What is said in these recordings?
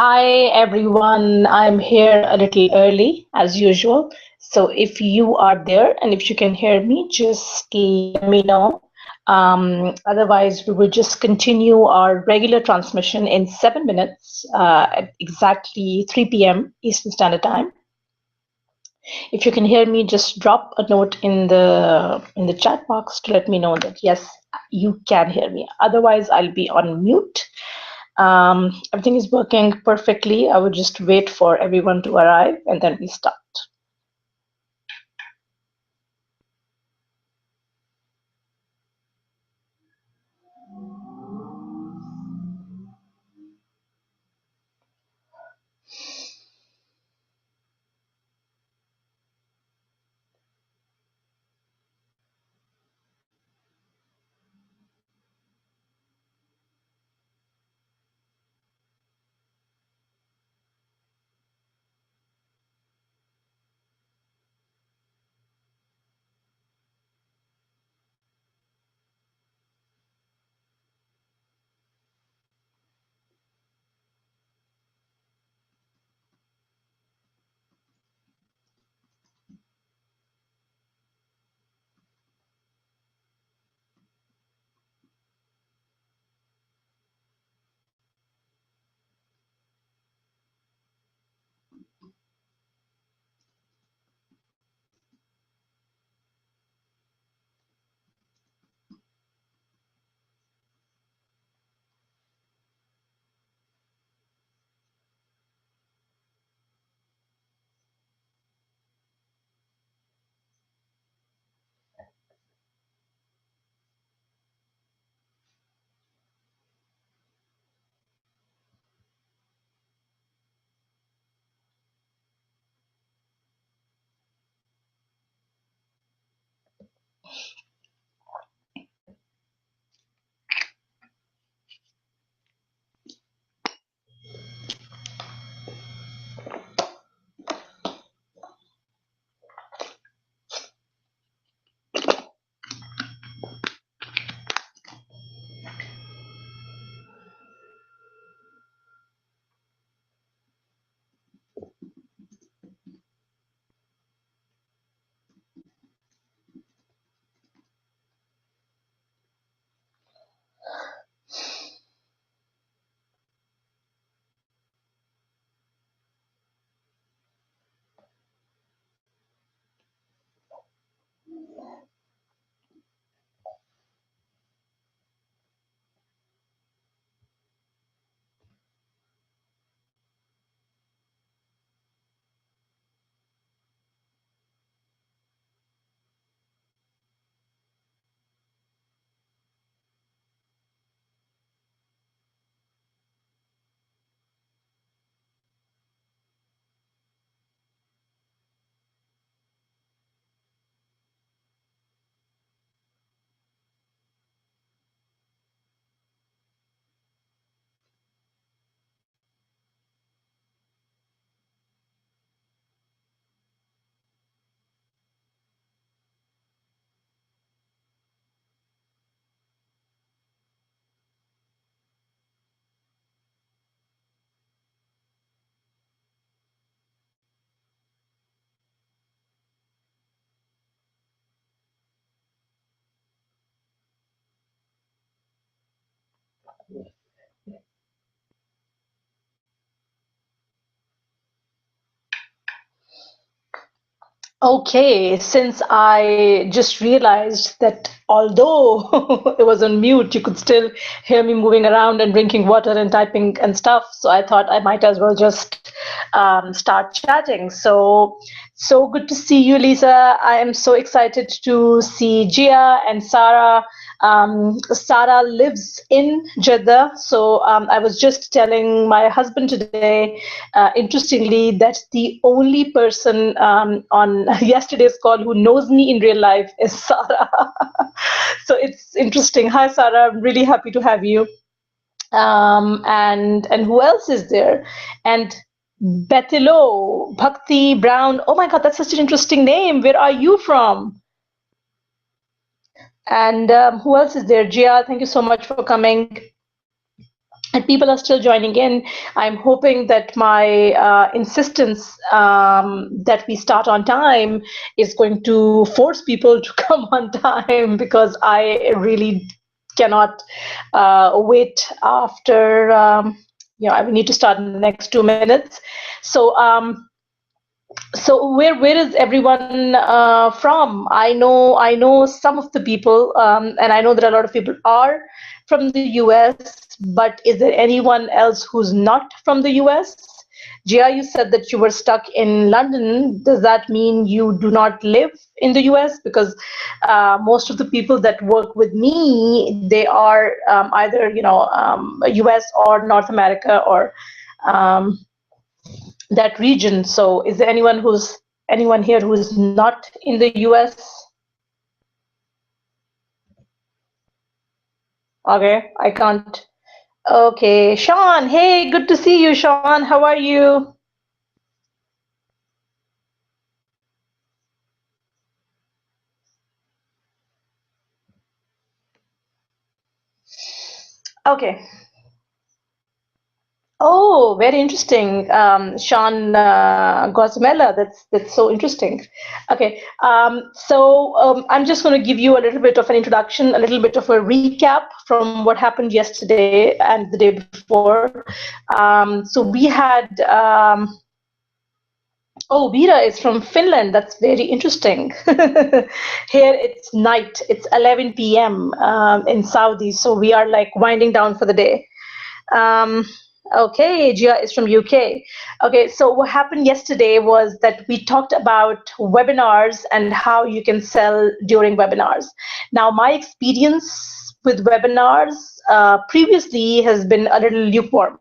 Hi everyone, I'm here a little early as usual. So if you are there and if you can hear me, just let me know. Otherwise, we will just continue our regular transmission in 7 minutes at exactly 3 p.m. Eastern Standard Time. If you can hear me, just drop a note in the chat box to let me know that yes, you can hear me. Otherwise, I'll be on mute. Everything is working perfectly. I will just wait for everyone to arrive and then we start. Okay, since I just realized that although it was on mute, you could still hear me moving around and drinking water and typing and stuff. So I thought I might as well just start chatting. So good to see you, Lisa. I am so excited to see Gia and Sarah. Sarah lives in Jeddah. So I was just telling my husband today, interestingly, that the only person on yesterday's call who knows me in real life is Sarah. So it's interesting. Hi, Sarah. I'm really happy to have you. And who else is there? And Betilo, Bhakti Brown. Oh my God, that's such an interesting name. Where are you from? And who else is there? Gia, thank you so much for coming. and people are still joining in. I'm hoping that my insistence that we start on time is going to force people to come on time, because I really cannot wait after. We need to start in the next 2 minutes. So, where is everyone from? I know some of the people, and I know that a lot of people are from the US. But is there anyone else who's not from the US? Jia, you said that you were stuck in London. Does that mean you do not live in the US? Because most of the people that work with me, they are either US or North America, or um, that region. So is there anyone here who is not in the US? Okay, I can't. Okay, Sean. Hey, good to see you, Sean. How are you? Okay. Oh, very interesting, Sean Guatemala. That's so interesting. Okay, I'm just going to give you a little bit of an introduction, a little bit of a recap from what happened yesterday and the day before. So we had. Oh, Veera is from Finland. That's very interesting. Here it's night. It's 11 p.m. In Saudi, so we are like winding down for the day. Um, okay, Gia is from UK. Okay, so what happened yesterday was that we talked about webinars and how you can sell during webinars. Now, my experience with webinars previously has been a little lukewarm,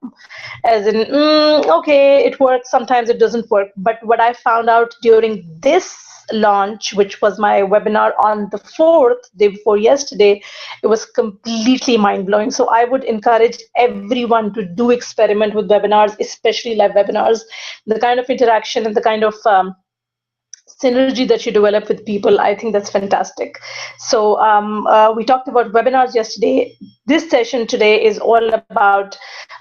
as in, okay, it works, sometimes it doesn't work. But what I found out during this launch, which was my webinar on the 4th, day before yesterday, it was completely mind-blowing. So I would encourage everyone to do experiment with webinars, especially live webinars. The kind of interaction and the kind of synergy that you develop with people, I think that's fantastic. So we talked about webinars yesterday. This session today is all about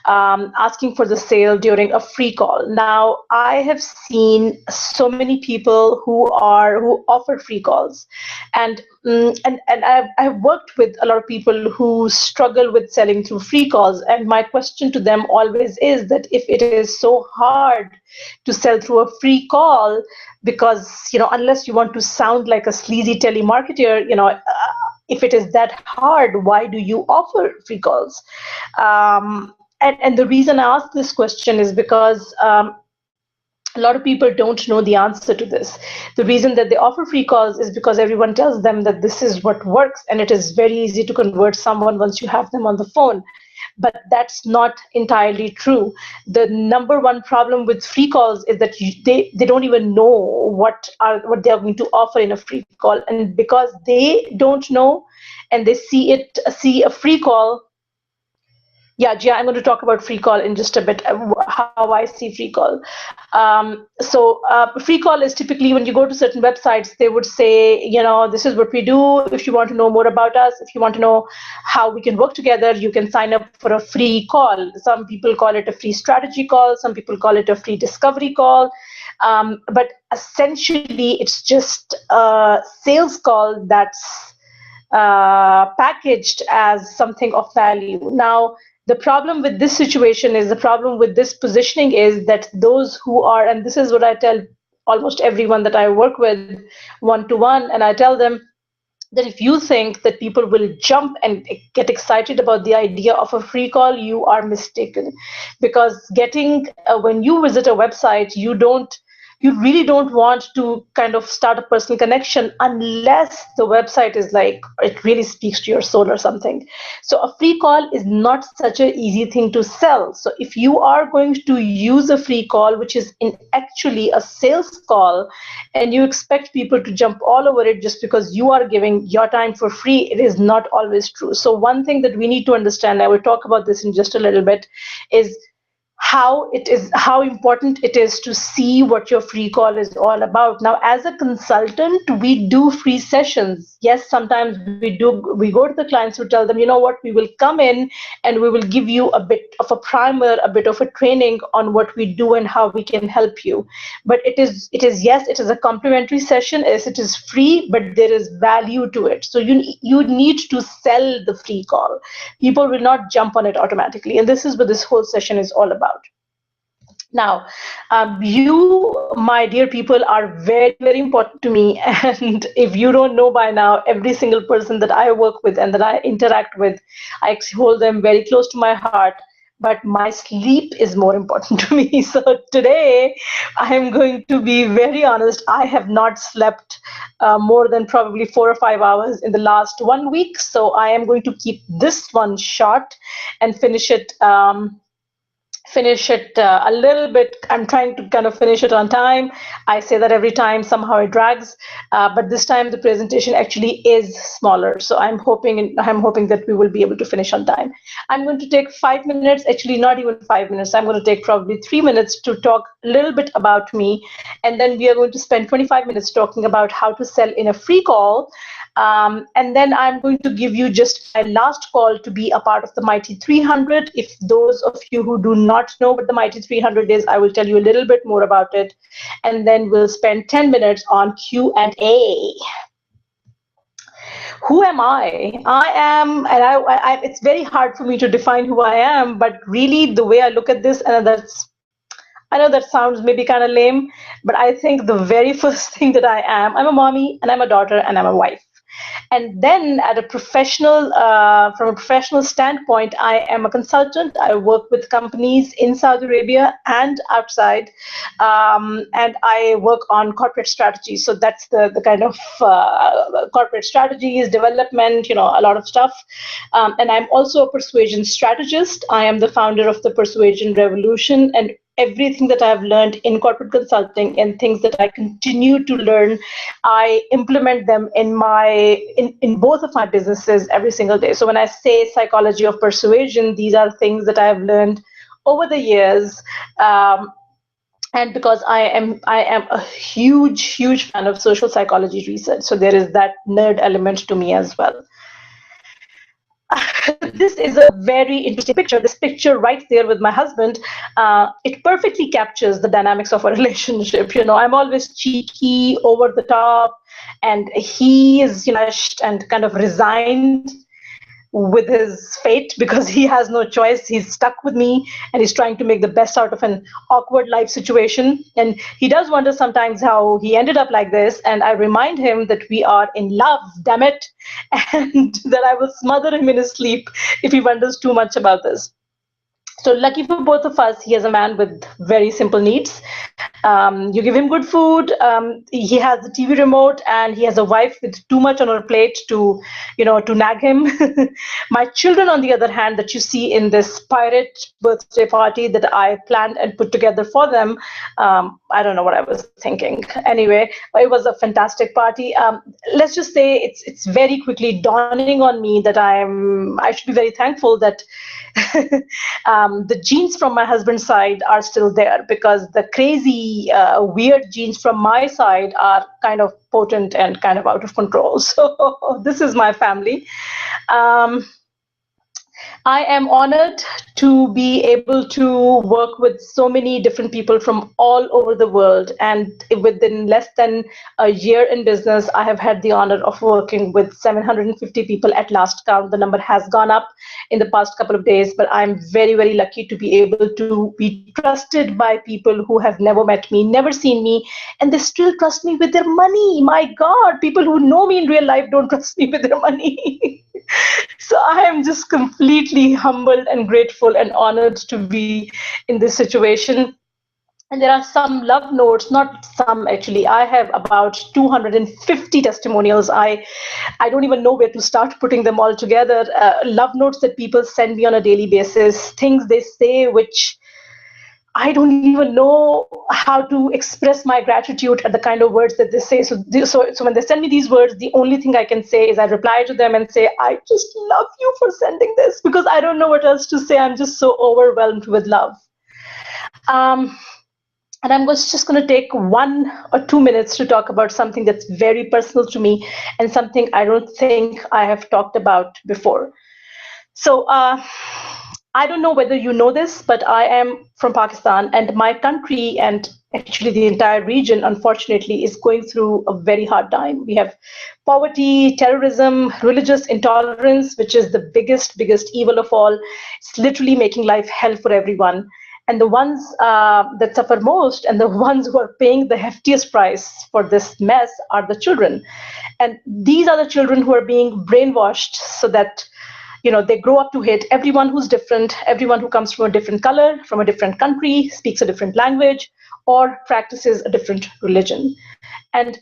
asking for the sale during a free call. Now, I have seen so many people who offer free calls, and I've worked with a lot of people who struggle with selling through free calls. And my question to them always is that if it is so hard to sell through a free call, because unless you want to sound like a sleazy telemarketer, if it is that hard, why do you offer free calls? And the reason I ask this question is because a lot of people don't know the answer to this. The reason that they offer free calls is because everyone tells them that this is what works, and it is very easy to convert someone once you have them on the phone. But that's not entirely true. The number one problem with free calls is that they don't even know what they are going to offer in a free call, and because they don't know and they see a free call. Yeah, Gia, I'm going to talk about free call in just a bit, how I see free call. Free call is typically when you go to certain websites, they would say, this is what we do. If you want to know more about us, if you want to know how we can work together, you can sign up for a free call. Some people call it a free strategy call. Some people call it a free discovery call. But essentially, it's just a sales call that's packaged as something of value. Now, the problem with this situation is, the problem with this positioning is that those who are, and this is what I tell almost everyone that I work with one-to-one, and I tell them that if you think that people will jump and get excited about the idea of a free call, you are mistaken. Because when you visit a website, you really don't want to kind of start a personal connection unless the website is like, it really speaks to your soul or something. So a free call is not such an easy thing to sell. So if you are going to use a free call, which is actually a sales call, and you expect people to jump all over it just because you are giving your time for free, it is not always true. So one thing that we need to understand, I will talk about this in just a little bit, is how important it is to see what your free call is all about. Now, as a consultant, we do free sessions. Yes, sometimes we go to the clients, we tell them, you know what, we will come in and we will give you a bit of a primer, a bit of a training on what we do and how we can help you. But it is yes, it is a complimentary session. Yes, it is free, but there is value to it. So you need to sell the free call. People will not jump on it automatically, and this is what this whole session is all about. Now, you, my dear people, are very, very important to me. And if you don't know by now, every single person that I work with and that I interact with, I hold them very close to my heart. But my sleep is more important to me. So today, I am going to be very honest. I have not slept more than probably 4 or 5 hours in the last 1 week. So I am going to keep this one short and finish it a little bit. I'm trying to kind of finish it on time. I say that every time, somehow it drags, but this time the presentation actually is smaller. So I'm hoping that we will be able to finish on time. I'm going to take 5 minutes, actually not even 5 minutes. I'm going to take probably 3 minutes to talk a little bit about me, and then we are going to spend 25 minutes talking about how to sell in a free call. And then I'm going to give you just my last call to be a part of the Mighty 300. If those of you who do not know what the Mighty 300 is, I will tell you a little bit more about it. And then we'll spend 10 minutes on Q&A. Who am I? I am, and it's very hard for me to define who I am, but really the way I look at this, and I know that sounds maybe kind of lame, but I think the very first thing that I'm a mommy, and I'm a daughter, and I'm a wife. And then at a from a professional standpoint, I am a consultant. I work with companies in Saudi Arabia and outside, and I work on corporate strategy. So that's the kind of corporate strategies, development, a lot of stuff. And I'm also a persuasion strategist. I am the founder of the Persuasion Revolution, and everything that I've learned in corporate consulting and things that I continue to learn, I implement them in both of my businesses every single day. So when I say psychology of persuasion, these are things that I've learned over the years. And because I am a huge fan of social psychology research, so there is that nerd element to me as well. This is a very interesting picture. This picture right there with my husband, it perfectly captures the dynamics of a relationship. I'm always cheeky, over the top, and he is, and kind of resigned with his fate because he has no choice. He's stuck with me, and he's trying to make the best out of an awkward life situation. And he does wonder sometimes how he ended up like this. And I remind him that we are in love, damn it, and that I will smother him in his sleep if he wonders too much about this. So lucky for both of us, he is a man with very simple needs. You give him good food. He has the TV remote, and he has a wife with too much on her plate to nag him. My children, on the other hand, that you see in this pirate birthday party that I planned and put together for them, I don't know what I was thinking. Anyway, it was a fantastic party. Let's just say it's very quickly dawning on me that I should be very thankful that the genes from my husband's side are still there, because the crazy, weird genes from my side are kind of potent and kind of out of control. So this is my family. I am honored to be able to work with so many different people from all over the world. And within less than a year in business, I have had the honor of working with 750 people at last count. The number has gone up in the past couple of days, but I'm very, very lucky to be able to be trusted by people who have never met me, never seen me, and they still trust me with their money. My God, people who know me in real life don't trust me with their money. So I am just completely humbled and grateful and honored to be in this situation. And there are some love notes, not some actually. I have about 250 testimonials. I don't even know where to start putting them all together. Love notes that people send me on a daily basis, things they say which I don't even know how to express my gratitude at the kind of words that they say. So when they send me these words, the only thing I can say is I reply to them and say, I just love you for sending this, because I don't know what else to say. I'm just so overwhelmed with love. Um, and I'm just going to take 1 or 2 minutes to talk about something that's very personal to me and something I don't think I have talked about before. So, I don't know whether you know this, but I am from Pakistan, and my country and actually the entire region, unfortunately, is going through a very hard time. We have poverty, terrorism, religious intolerance, which is the biggest evil of all. It's literally making life hell for everyone. And the ones that suffer most and the ones who are paying the heftiest price for this mess are the children. And these are the children who are being brainwashed so that they grow up to hate everyone who's different, everyone who comes from a different color, from a different country, speaks a different language, or practices a different religion. And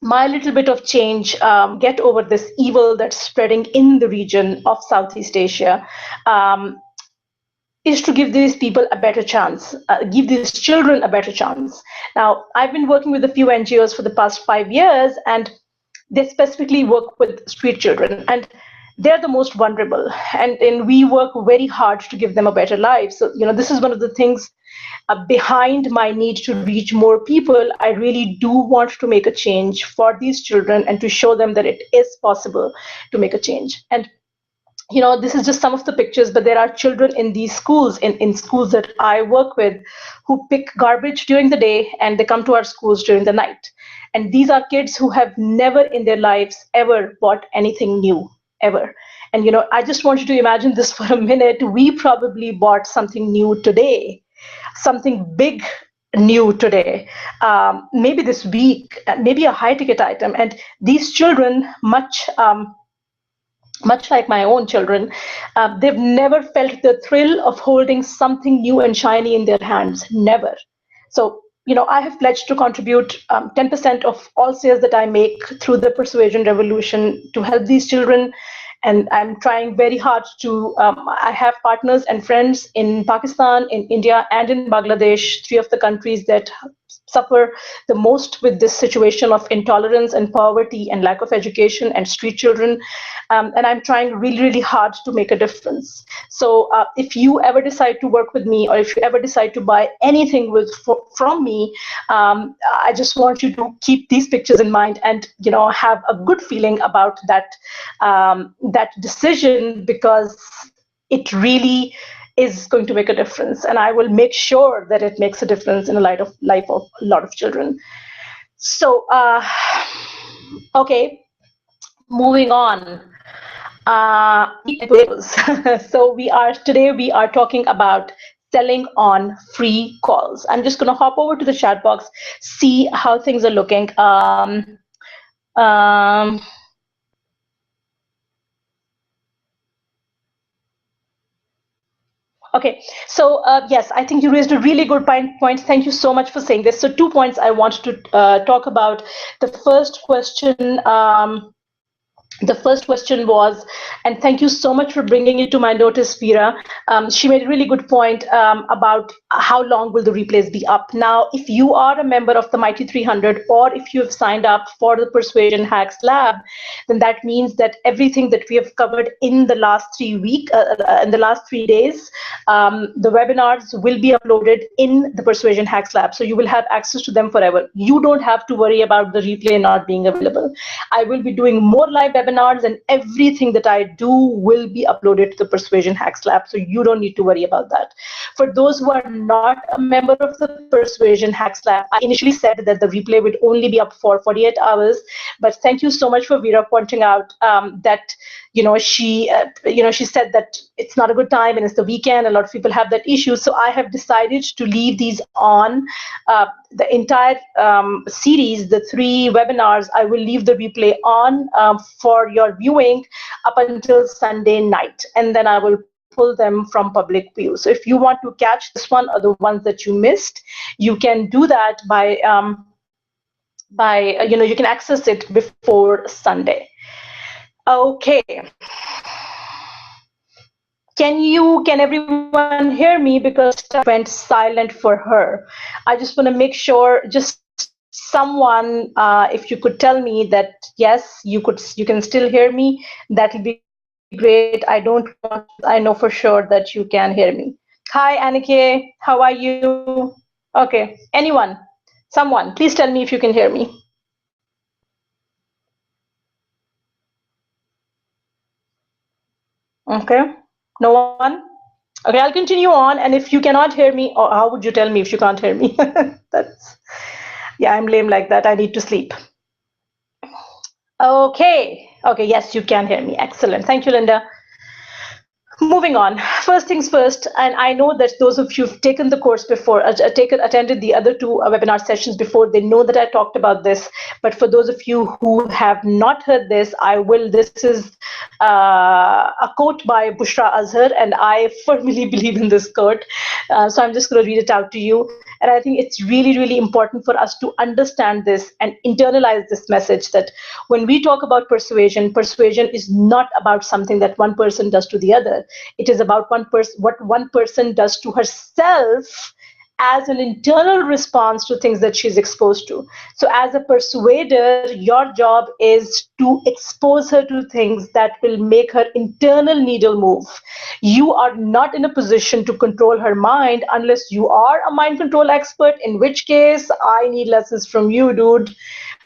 my little bit of change, get over this evil that's spreading in the region of Southeast Asia, is to give these people a better chance, give these children a better chance. Now, I've been working with a few NGOs for the past 5 years, and they specifically work with street children, and they're the most vulnerable, and we work very hard to give them a better life. So this is one of the things behind my need to reach more people. I really do want to make a change for these children and to show them that it is possible to make a change. And this is just some of the pictures, but there are children in these schools, in schools that I work with, who pick garbage during the day and they come to our schools during the night. And these are kids who have never in their lives ever bought anything new, ever. And I just want you to imagine this for a minute. We probably bought something new today, something big new today, maybe this week, maybe a high ticket item. And these children, much like my own children, they've never felt the thrill of holding something new and shiny in their hands. Never. So, I have pledged to contribute 10% of all sales that I make through the Persuasion Revolution to help these children. And I'm trying very hard to, I have partners and friends in Pakistan, in India, and in Bangladesh, three of the countries that suffer the most with this situation of intolerance and poverty and lack of education and street children. And I'm trying really hard to make a difference. So if you ever decide to work with me, or if you ever decide to buy anything from me, I just want you to keep these pictures in mind and have a good feeling about that decision, because it really is going to make a difference, and I will make sure that it makes a difference in the life of a lot of children. So, okay, moving on. So today we are talking about selling on free calls. I'm just going to hop over to the chat box, see how things are looking. Okay, so yes, I think you raised a really good point. Thank you so much for saying this. So 2 points I wanted to talk about. The first question. The first question was, and thank you so much for bringing it to my notice, Veera. She made a really good point about how long will the replays be up. Now, if you are a member of the Mighty 300, or if you have signed up for the Persuasion Hacks Lab, then that means that everything that we have covered in the last 3 weeks, in the last 3 days, the webinars will be uploaded in the Persuasion Hacks Lab. So you will have access to them forever. You don't have to worry about the replay not being available. I will be doing more live webinars, and everything that I do will be uploaded to the Persuasion Hacks Lab, so you don't need to worry about that. For those who are not a member of the Persuasion Hacks Lab, I initially said that the replay would only be up for 48 hours, but thank you so much for Veera pointing out that she said that it's not a good time and it's the weekend. A lot of people have that issue, so I have decided to leave these on. The entire series, the 3 webinars, I will leave the replay on for your viewing up until Sunday night, and then I will pull them from public view. So if you want to catch this one or the ones that you missed, you can do that by you can access it before Sunday. Okay. Can everyone hear me, because it went silent for her? I just want to make sure, just someone, if you could tell me that yes, you can still hear me, that would be great. I know for sure that you can hear me. Hi, Anike. How are you? Okay. Anyone? Someone, please tell me if you can hear me. Okay. No one? Okay, I'll continue on. And if you cannot hear me, or how would you tell me if you can't hear me? That's, yeah, I'm lame like that. I need to sleep. Okay. Okay. Yes, you can hear me. Excellent. Thank you, Linda. Moving on. First things first, and I know that those of you who've taken the course before, attended the other two webinar sessions before, they know that I talked about this. But for those of you who have not heard this, I will. This is a quote by Bushra Azhar, and I firmly believe in this quote. So I'm just going to read it out to you. And I think it's really, really important for us to understand this and internalize this message that when we talk about persuasion, persuasion is not about something that one person does to the other. It is about what one person does to herself as an internal response to things that she's exposed to. So as a persuader, your job is to expose her to things that will make her internal needle move. You are not in a position to control her mind unless you are a mind control expert, in which case I need lessons from you, dude.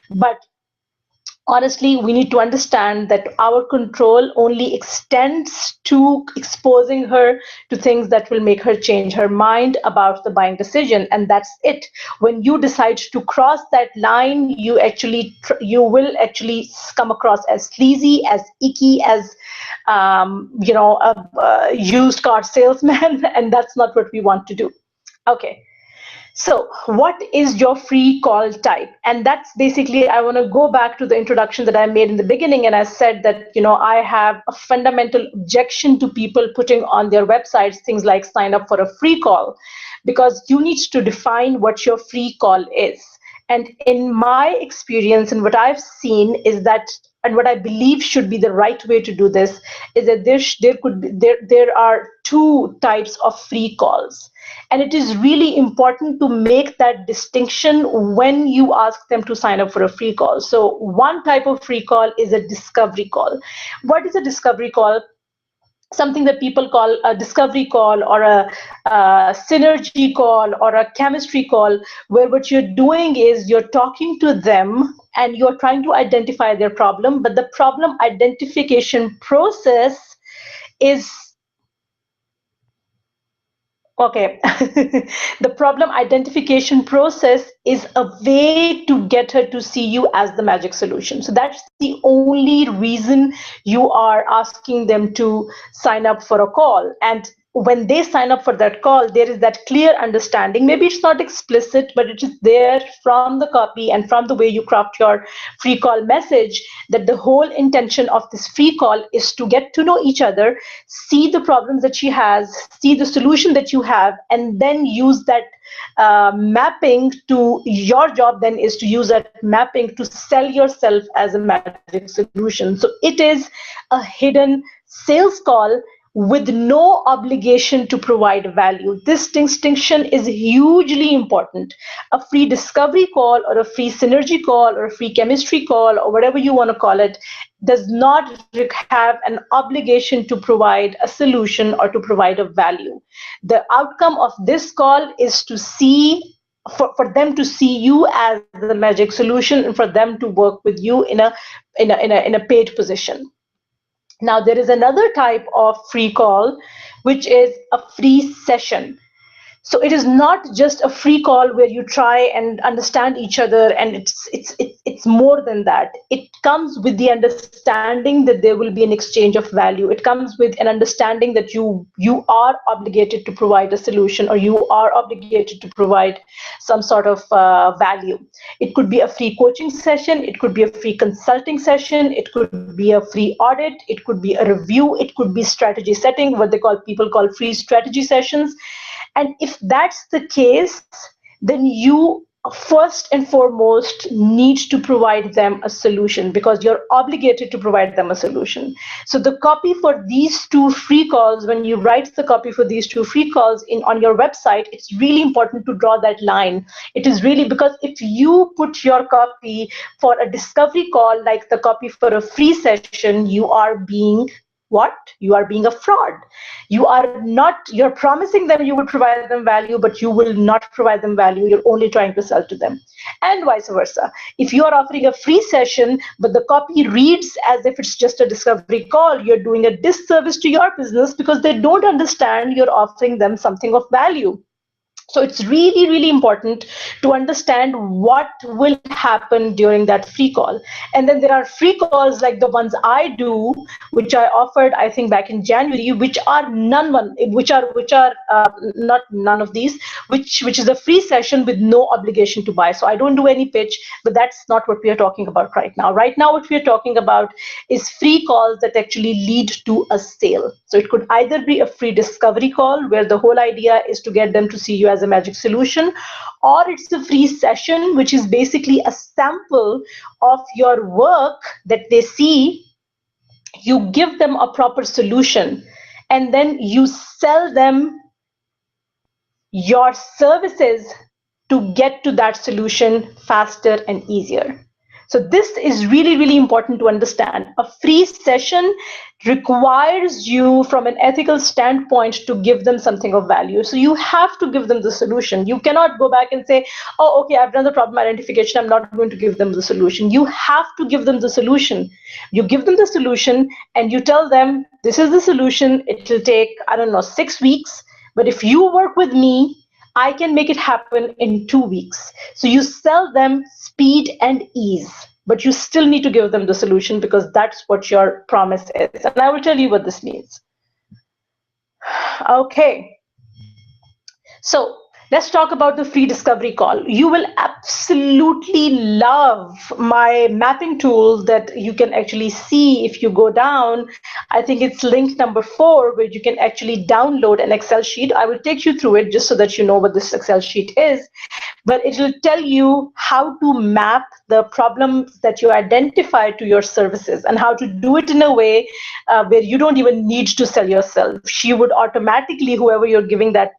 But honestly, we need to understand that our control only extends to exposing her to things that will make her change her mind about the buying decision, and that's it. When you decide to cross that line, you will actually come across as sleazy, as icky, as a used car salesman, and that's not what we want to do. Okay. So, what is your free call type? And that's basically, I want to go back to the introduction that I made in the beginning. And I said that, I have a fundamental objection to people putting on their websites things like sign up for a free call, because you need to define what your free call is. And in my experience and what I've seen is that, and what I believe should be the right way to do this, is that there are two types of free calls. And it is really important to make that distinction when you ask them to sign up for a free call. So one type of free call is a discovery call. What is a discovery call? Something that people call a discovery call, or a synergy call, or a chemistry call, where what you're doing is you're talking to them and you're trying to identify their problem, but the problem identification process is okay. The problem identification process is a way to get her to see you as the magic solution. So that's the only reason you are asking them to sign up for a call. And when they sign up for that call, there is that clear understanding. Maybe it's not explicit, but it is there from the copy and from the way you craft your free call message, that the whole intention of this free call is to get to know each other, see the problems that she has, see the solution that you have, and then use that mapping to your job then is to use that mapping to sell yourself as a magic solution. So it is a hidden sales call with no obligation to provide value. This distinction is hugely important. A free discovery call, or a free synergy call, or a free chemistry call, or whatever you want to call it, does not have an obligation to provide a solution or to provide a value. The outcome of this call is to see, for them to see you as the magic solution, and for them to work with you in a paid position. Now, there is another type of free call, which is a free session. So it is not just a free call where you try and understand each other, and it's more than that. It comes with the understanding that there will be an exchange of value. It comes with an understanding that you are obligated to provide a solution, or you are obligated to provide some sort of value. It could be a free coaching session, it could be a free consulting session, it could be a free audit, it could be a review, it could be strategy setting, what people call free strategy sessions. And if that's the case, then you first and foremost need to provide them a solution, because you're obligated to provide them a solution. So the copy for these two free calls, when you write the copy for these two free calls on your website, it's really important to draw that line. It is really, because if you put your copy for a discovery call like the copy for a free session, you are being what? You are being a fraud. You're promising them you will provide them value, but you will not provide them value. You're only trying to sell to them. And vice versa. If you are offering a free session, but the copy reads as if it's just a discovery call, you're doing a disservice to your business because they don't understand you're offering them something of value. So it's really, really important to understand what will happen during that free call. And then there are free calls like the ones I do, which I offered, I think, back in January, which are not none of these, which is a free session with no obligation to buy. So I don't do any pitch, but that's not what we are talking about right now. Right now, what we are talking about is free calls that actually lead to a sale. So it could either be a free discovery call where the whole idea is to get them to see you as a magic solution, or it's a free session, which is basically a sample of your work that they see. You give them a proper solution, and then you sell them your services to get to that solution faster and easier. So this is really, really important to understand. A free session requires you, from an ethical standpoint, to give them something of value. So you have to give them the solution. You cannot go back and say, oh, okay, I've done the problem identification, I'm not going to give them the solution. You have to give them the solution. You give them the solution and you tell them, this is the solution. It will take, I don't know, 6 weeks. But if you work with me, I can make it happen in 2 weeks. So you sell them speed and ease, but you still need to give them the solution because that's what your promise is. And I will tell you what this means. Okay. So let's talk about the free discovery call. You will absolutely love my mapping tool that you can actually see if you go down. I think it's link number 4, where you can actually download an Excel sheet. I will take you through it just so that you know what this Excel sheet is. But it will tell you how to map the problems that you identify to your services and how to do it in a way where you don't even need to sell yourself. She would automatically, whoever you're giving that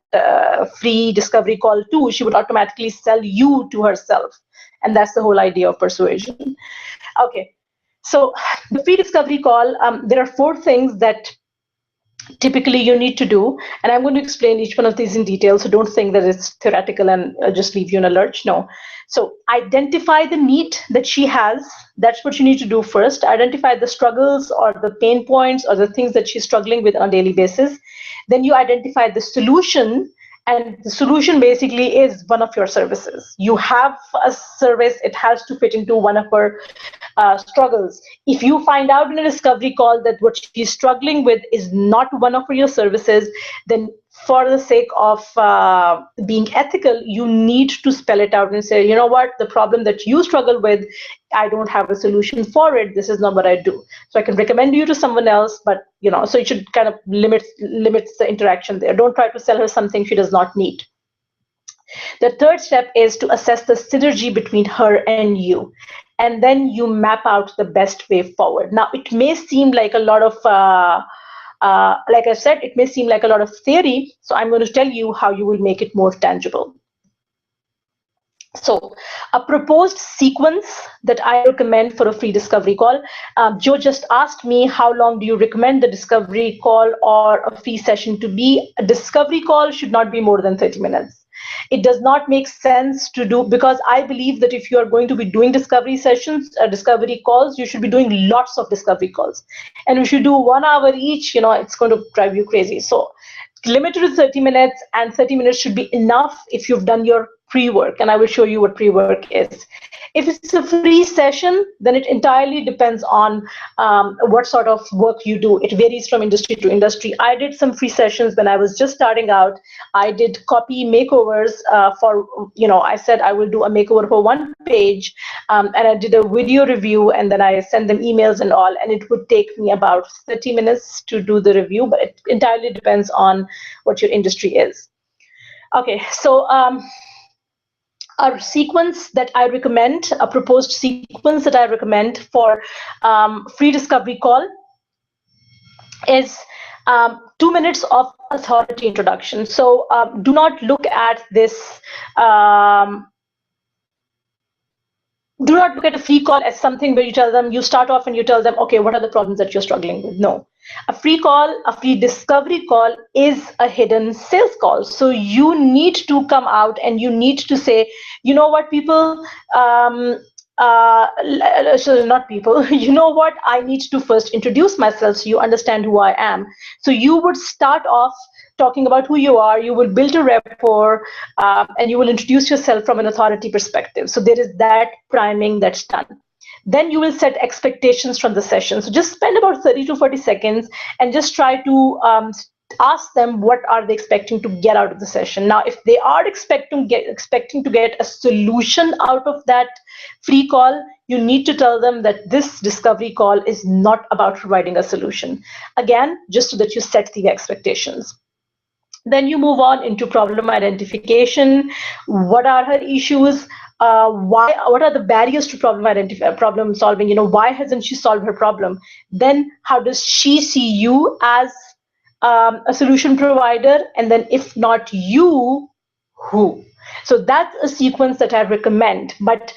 free discovery call to, she would automatically sell you to herself. And that's the whole idea of persuasion. Okay, so the free discovery call, there are 4 things that typically you need to do, and I'm going to explain each one of these in detail, so don't think that it's theoretical and just leave you in a lurch. No. So identify the need that she has. That's what you need to do first. Identify the struggles or the pain points or the things that she's struggling with on a daily basis. Then you identify the solution, and the solution basically is one of your services. You have a service, it has to fit into one of her struggles. If you find out in a discovery call that what she's struggling with is not one of your services, then for the sake of being ethical, you need to spell it out and say, you know what, the problem that you struggle with, I don't have a solution for it. This is not what I do. So I can recommend you to someone else, but so you should kind of limit the interaction there. Don't try to sell her something she does not need. The third step is to assess the synergy between her and you. And then you map out the best way forward. Now, it may seem like a lot of, like I said, it may seem like a lot of theory. So I'm going to tell you how you will make it more tangible. So a proposed sequence that I recommend for a free discovery call. Joe just asked me, how long do you recommend the discovery call or a free session to be? A discovery call should not be more than 30 minutes. It does not make sense to do, because I believe that if you are going to be doing discovery sessions, discovery calls, you should be doing lots of discovery calls. And if you do 1 hour each, it's going to drive you crazy. So limit it to 30 minutes, and 30 minutes should be enough if you've done your pre-work, and I will show you what pre-work is. If it's a free session, then it entirely depends on what sort of work you do. It varies from industry to industry. I did some free sessions when I was just starting out. I did copy makeovers for, I said I will do a makeover for 1 page, and I did a video review, and then I sent them emails and all, and it would take me about 30 minutes to do the review, but it entirely depends on what your industry is. Okay, so a sequence that I recommend, a proposed sequence that I recommend for free discovery call is 2 minutes of authority introduction. So do not look at this, do not look at a free call as something where you tell them, you start off and you tell them, okay, what are the problems that you're struggling with? No. A free call, a free discovery call is a hidden sales call. So you need to come out and you need to say, you know what, people, so not people, you know what, I need to first introduce myself so you understand who I am. So you would start off talking about who you are, you will build a rapport, and you will introduce yourself from an authority perspective. So there is that priming that's done. Then you will set expectations from the session. So just spend about 30 to 40 seconds and just try to ask them what are they expecting to get out of the session. Now, if they are expecting to get a solution out of that free call, you need to tell them that this discovery call is not about providing a solution. Again, just so that you set the expectations. Then you move on into problem identification. What are her issues? Why? What are the barriers to problem solving? Why hasn't she solved her problem? Then how does she see you as a solution provider? And then if not you, who? So that's a sequence that I recommend. But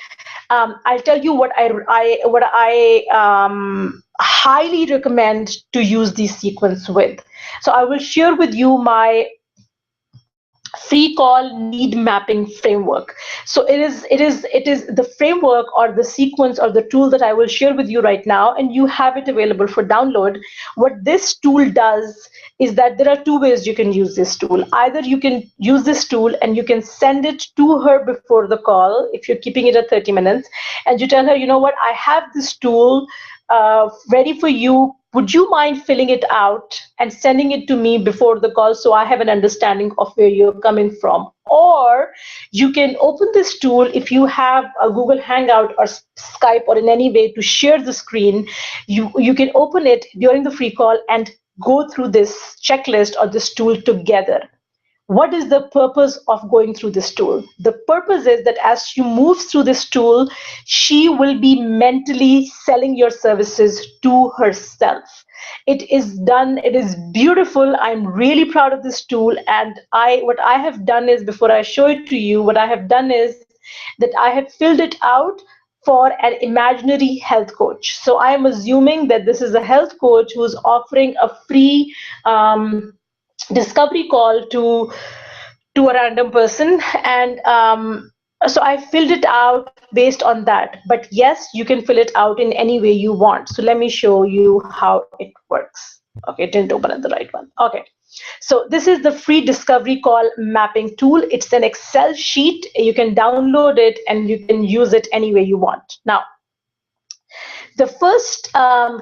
I'll tell you what I highly recommend to use this sequence with. So I will share with you my free call need mapping framework. So it is the framework or the sequence or the tool that I will share with you right now, and you have it available for download. What this tool does is that there are two ways you can use this tool. Either you can use this tool and you can send it to her before the call if you're keeping it at 30 minutes, and you tell her, you know what, I have this tool ready for you. Would you mind filling it out and sending it to me before the call so I have an understanding of where you're coming from? Or you can open this tool if you have a Google Hangout or Skype or in any way to share the screen. You can open it during the free call and go through this checklist or this tool together. What is the purpose of going through this tool? The purpose is that as she moves through this tool, she will be mentally selling your services to herself. It is done, it is beautiful. I'm really proud of this tool. And what I have done is, before I show it to you, what I have done is that I have filled it out for an imaginary health coach. So I am assuming that this is a health coach who's offering a free discovery call to a random person, and so I filled it out based on that. But yes, you can fill it out in any way you want. So let me show you how it works. Okay, it didn't open at the right one. Okay, so this is the free discovery call mapping tool. It's an Excel sheet. You can download it and you can use it any way you want. Now, the first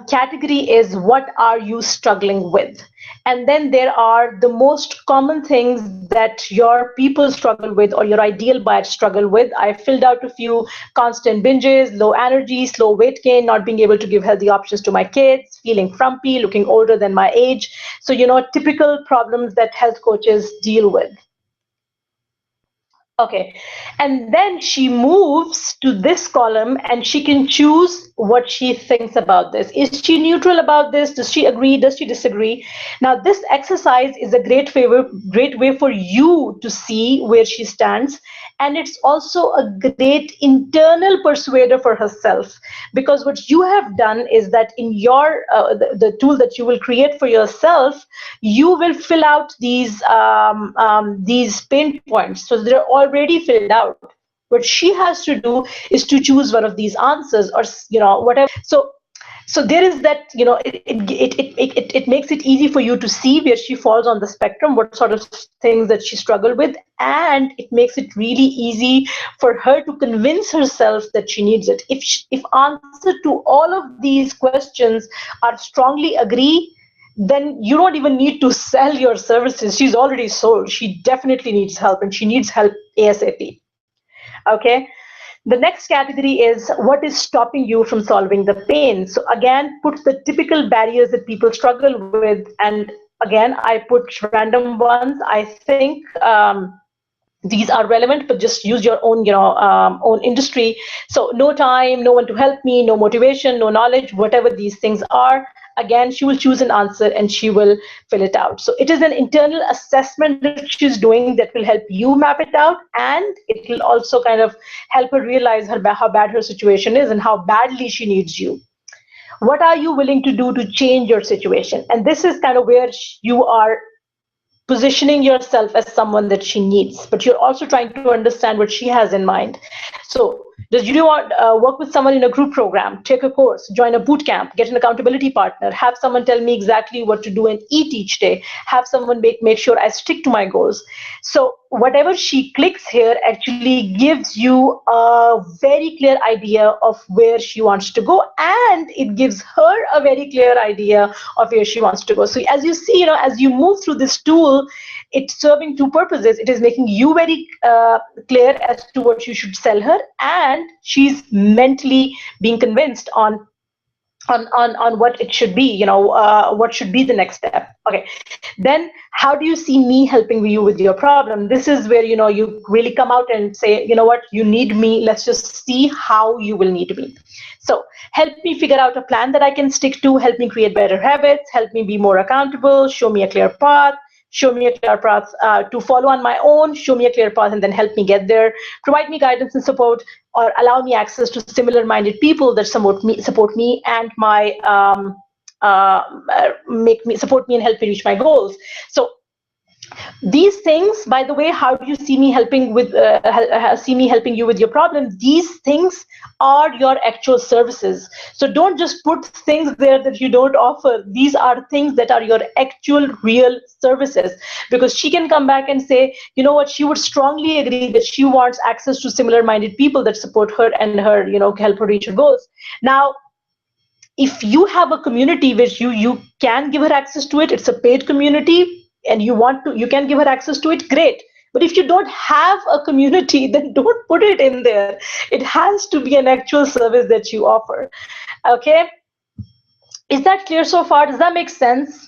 category is what are you struggling with? And then there are the most common things that your people struggle with or your ideal buyer struggle with. I filled out a few: constant binges, low energy, slow weight gain, not being able to give healthy options to my kids, feeling frumpy, looking older than my age. So, typical problems that health coaches deal with. Okay, and then she moves to this column and she can choose what she thinks about this. Is she neutral about this? Does she agree? Does she disagree? Now, this exercise is a great way for you to see where she stands. And it's also a great internal persuader for herself, because what you have done is that in your the tool that you will create for yourself, you will fill out these pain points. So they're already filled out. What she has to do is to choose one of these answers, or whatever. So there is that, it makes it easy for you to see where she falls on the spectrum, what sort of things that she struggled with, and it makes it really easy for her to convince herself that she needs it. If answer to all of these questions are strongly agree, then you don't even need to sell your services. She's already sold. She definitely needs help, and she needs help ASAP. Okay. The next category is what is stopping you from solving the pain. So again, put the typical barriers that people struggle with. And again, I put random ones. I think these are relevant, but just use your own, own industry. So no time, no one to help me, no motivation, no knowledge, whatever these things are. Again, she will choose an answer and she will fill it out. So it is an internal assessment that she's doing that will help you map it out, and it will also kind of help her realize how bad her situation is and how badly she needs you. What are you willing to do to change your situation? And this is kind of where you are positioning yourself as someone that she needs, but you're also trying to understand what she has in mind. So, does you want work with someone in a group program, take a course, join a boot camp, get an accountability partner, have someone tell me exactly what to do and eat each day, have someone make sure I stick to my goals. So, whatever she clicks here actually gives you a very clear idea of where she wants to go, and it gives her a very clear idea of where she wants to go. So as you see, as you move through this tool, it's serving two purposes. It is making you very clear as to what you should sell her, and she's mentally being convinced on what it should be, what should be the next step. Okay, then how do you see me helping you with your problem? This is where you really come out and say, you know what, you need me, let's just see how you will need me. So help me figure out a plan that I can stick to, help me create better habits, help me be more accountable, show me a clear path, show me a clear path to follow on my own, show me a clear path and then help me get there, provide me guidance and support, or allow me access to similar minded people that support me and my make me support me and help me reach my goals. So these things, by the way, how do you see me helping with see me helping you with your problem? These things are your actual services. So don't just put things there that you don't offer. These are things that are your actual real services, because she can come back and say, you know what, she would strongly agree that she wants access to similar minded people that support her and her, help her reach her goals. Now, if you have a community which you can give her access to it, it's a paid community, and you can give her access to it, great. But if you don't have a community, then don't put it in there. It has to be an actual service that you offer. Okay, is that clear so far? Does that make sense?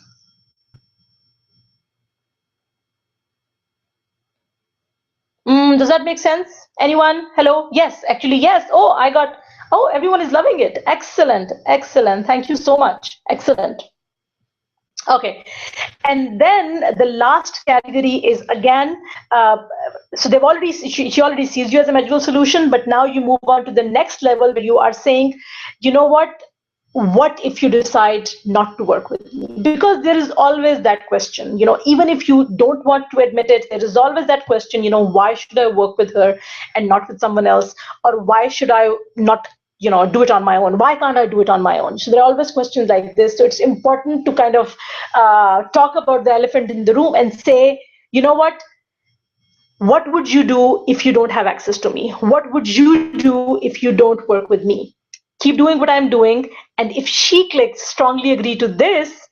Does that make sense? Anyone? Hello? Yes, actually, yes. Oh, everyone is loving it. Excellent, excellent. Thank you so much. Excellent. Okay, and then the last category is again, so she already sees you as a magical solution, but now you move on to the next level where you are saying, you know what if you decide not to work with me? Because there is always that question, even if you don't want to admit it, there is always that question, why should I work with her and not with someone else? Or why should I not do it on my own? Why can't I do it on my own? So there are always questions like this. So it's important to kind of talk about the elephant in the room and say, you know what would you do if you don't have access to me? What would you do if you don't work with me? Keep doing what I'm doing. And if she clicks strongly agree to this,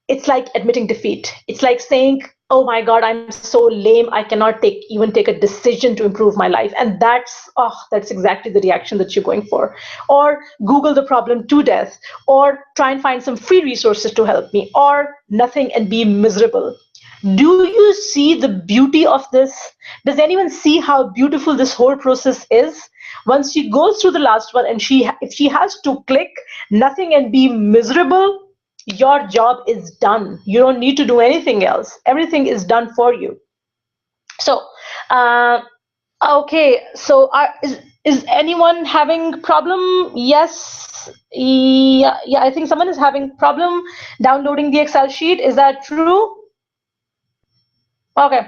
it's like admitting defeat. It's like saying, oh my God, I'm so lame, I cannot even take a decision to improve my life. And that's exactly the reaction that you're going for. Or Google the problem to death, or try and find some free resources to help me, or nothing and be miserable. Do you see the beauty of this? Does anyone see how beautiful this whole process is? Once she goes through the last one, and if she has to click nothing and be miserable, your job is done. You don't need to do anything else. Everything is done for you. So, okay. So, is anyone having problem? Yes. Yeah. I think someone is having problem downloading the Excel sheet. Is that true? Okay.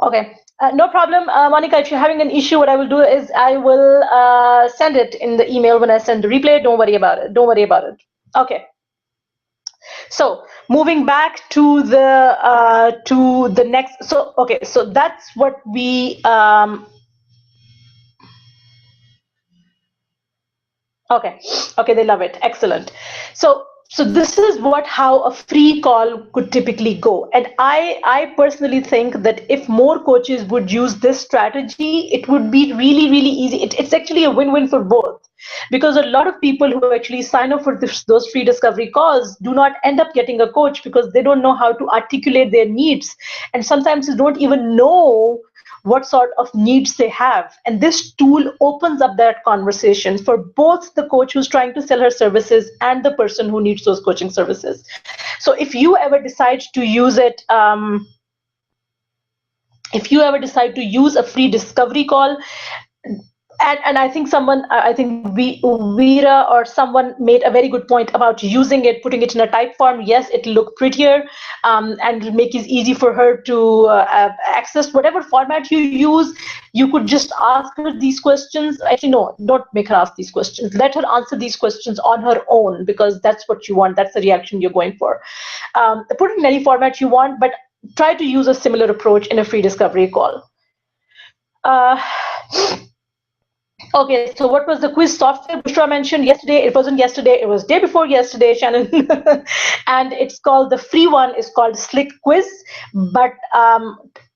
Okay. No problem, Monica. If you're having an issue, what I will do is I will send it in the email when I send the replay. Don't worry about it. Don't worry about it. Okay. So moving back to the next. So okay. So that's what we. Okay. Okay. They love it. Excellent. So this is how a free call could typically go. And I personally think that if more coaches would use this strategy, it would be really, really easy. It's actually a win-win for both, because a lot of people who actually sign up for those free discovery calls do not end up getting a coach because they don't know how to articulate their needs. And sometimes they don't even know what sort of needs they have. And this tool opens up that conversation for both the coach who's trying to sell her services and the person who needs those coaching services. So if you ever decide to use it, if you ever decide to use a free discovery call, And I think Veera or someone made a very good point about using it, putting it in a type form. Yes, it'll look prettier, and it'll make it easy for her to access whatever format you use. You could just ask her these questions. Actually, no, don't make her ask these questions. Let her answer these questions on her own, because that's what you want. That's the reaction you're going for. Put it in any format you want, but try to use a similar approach in a free discovery call. Uh, Okay, so what was the quiz software Bushra mentioned yesterday? It wasn't yesterday, it was day before yesterday, Shannon. And it's called, the free one is called Slick Quiz. But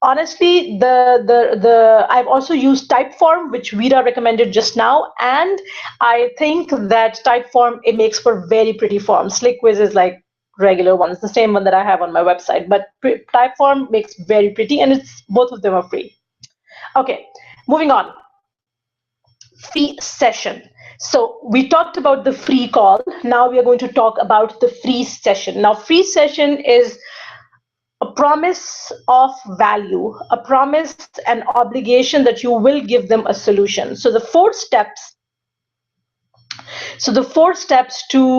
honestly, I've also used Typeform, which Veera recommended just now. And I think that Typeform, it makes for very pretty forms. Slick Quiz is like regular one. It's the same one that I have on my website. But Typeform makes very pretty, and it's both of them are free. Okay, moving on. Free session. So we talked about the free call. Now we are going to talk about the free session. Now, free session is a promise of value, a promise and obligation that you will give them a solution. So the four steps to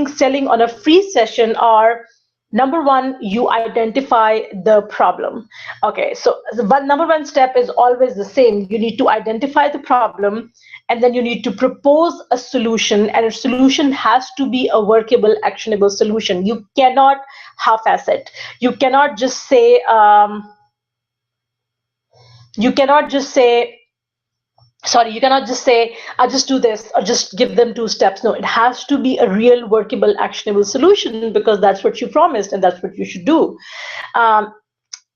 selling on a free session are: number one, you identify the problem. Okay, so the number one step is always the same. You need to identify the problem, and then you need to propose a solution, and a solution has to be a workable, actionable solution. You cannot half-ass it. You cannot just say, you cannot just say, I'll just do this, or just give them 2 steps. No, it has to be a real, workable, actionable solution, because that's what you promised and that's what you should do.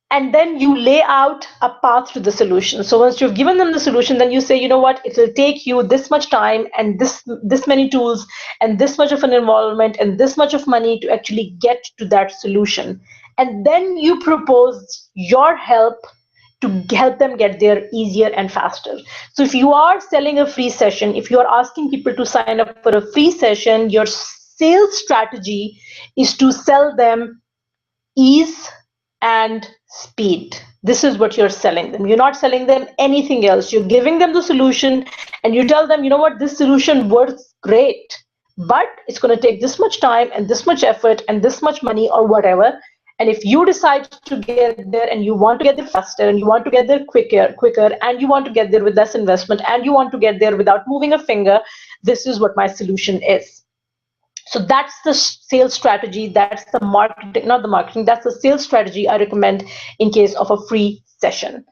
And then you lay out a path to the solution. So once you've given them the solution, then you say, you know what, it will take you this much time and this many tools and this much of an involvement and this much of money to actually get to that solution. And then you propose your help to help them get there easier and faster. So if you are selling a free session, if you are asking people to sign up for a free session, your sales strategy is to sell them ease and speed. This is what you're selling them. You're not selling them anything else. You're giving them the solution, and you tell them, you know what, this solution works great, but it's going to take this much time and this much effort and this much money or whatever. And if you decide to get there and you want to get there faster and you want to get there quicker, and you want to get there with less investment, and you want to get there without moving a finger, this is what my solution is. So that's the sales strategy. That's the marketing, not the marketing, that's the sales strategy I recommend in case of a free session.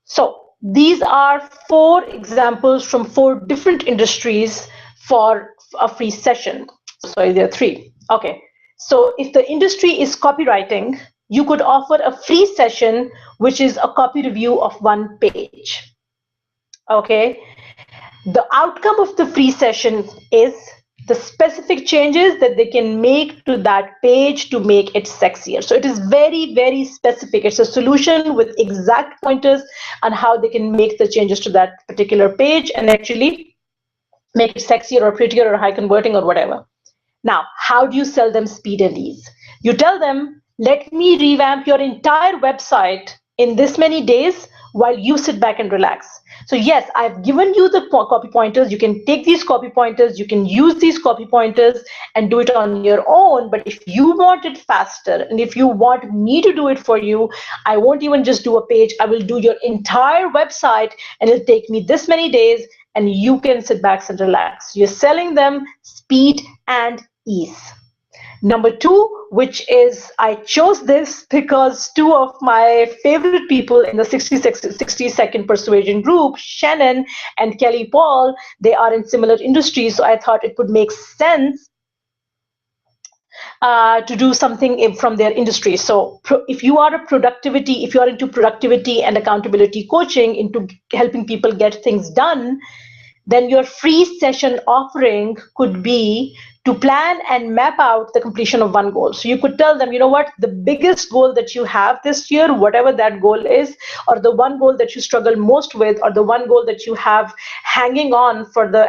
So these are 4 examples from 4 different industries for a free session. Sorry, there are 3. Okay. So if the industry is copywriting, you could offer a free session, which is a copy review of 1 page. Okay. The outcome of the free session is the specific changes that they can make to that page to make it sexier. So it is very, very specific. It's a solution with exact pointers on how they can make the changes to that particular page and actually make it sexier or prettier or high converting or whatever. Now, how do you sell them speed and ease? You tell them, let me revamp your entire website in this many days while you sit back and relax. So yes, I've given you the copy pointers. You can take these copy pointers, you can use these copy pointers and do it on your own. But if you want it faster, and if you want me to do it for you, I won't even just do a page. I will do your entire website, and it'll take me this many days, and you can sit back and relax. You're selling them speed and ease. Number 2, which is, I chose this because 2 of my favorite people in the 60-second persuasion group, Shannon and Kelly Paul, they are in similar industries, so I thought it would make sense to do something from their industry. So if you are into productivity and accountability coaching, into helping people get things done, then your free session offering could be to plan and map out the completion of 1 goal. So you could tell them, you know what, the biggest goal that you have this year, whatever that goal is, or the 1 goal that you struggle most with, or the 1 goal that you have hanging on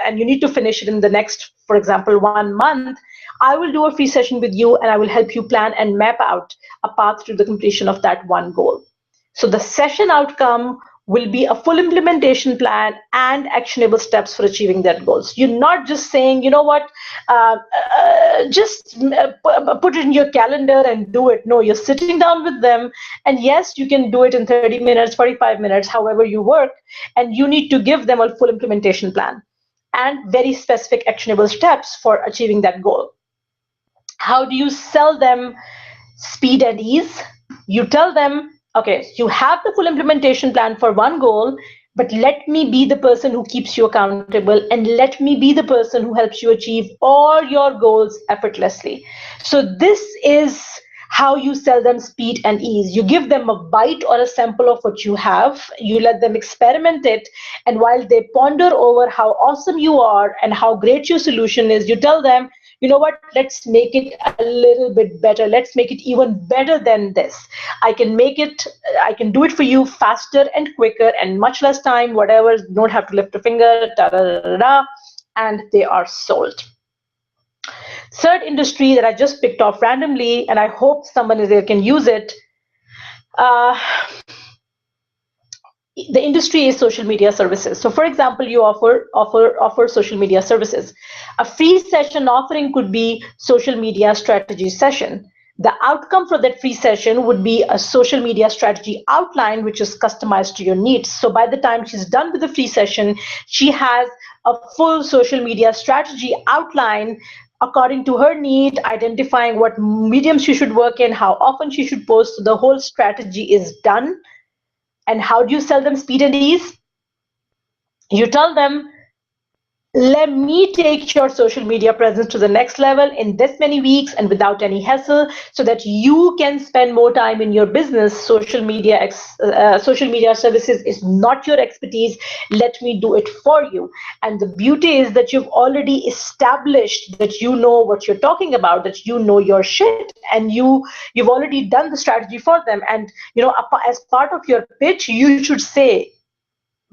and you need to finish it in the next, for example, 1 month, I will do a free session with you, and I will help you plan and map out a path to the completion of that 1 goal. So the session outcome will be a full implementation plan and actionable steps for achieving that goals. You're not just saying, you know what, just put it in your calendar and do it. No, you're sitting down with them, and yes, you can do it in 30 minutes, 45 minutes, however you work, and you need to give them a full implementation plan and very specific actionable steps for achieving that goal. How do you sell them speed and ease? You tell them, okay, you have the full implementation plan for one goal, but let me be the person who keeps you accountable, and let me be the person who helps you achieve all your goals effortlessly. So this is how you sell them speed and ease. You give them a bite or a sample of what you have, you let them experiment it, and while they ponder over how awesome you are and how great your solution is, you tell them, you know what, let's make it a little bit better, let's make it even better than this. I can do it for you faster and quicker and much less time, whatever, don't have to lift a finger, da da da da, da, and they are sold. Third industry that I just picked off randomly, and I hope someone is there can use it. Uh, the industry is social media services. So for example, you offer social media services. A free session offering could be social media strategy session. The outcome for that free session would be a social media strategy outline, which is customized to your needs. So by the time she's done with the free session, she has a full social media strategy outline according to her need, identifying what medium she should work in, how often she should post. So the whole strategy is done. And how do you sell them speed and ease? You tell them, let me take your social media presence to the next level in this many weeks and without any hassle, so that you can spend more time in your business. Social media services is not your expertise. Let me do it for you. And the beauty is that you've already established that you know what you're talking about, that you know your shit, and you've already done the strategy for them. And as part of your pitch, you should say,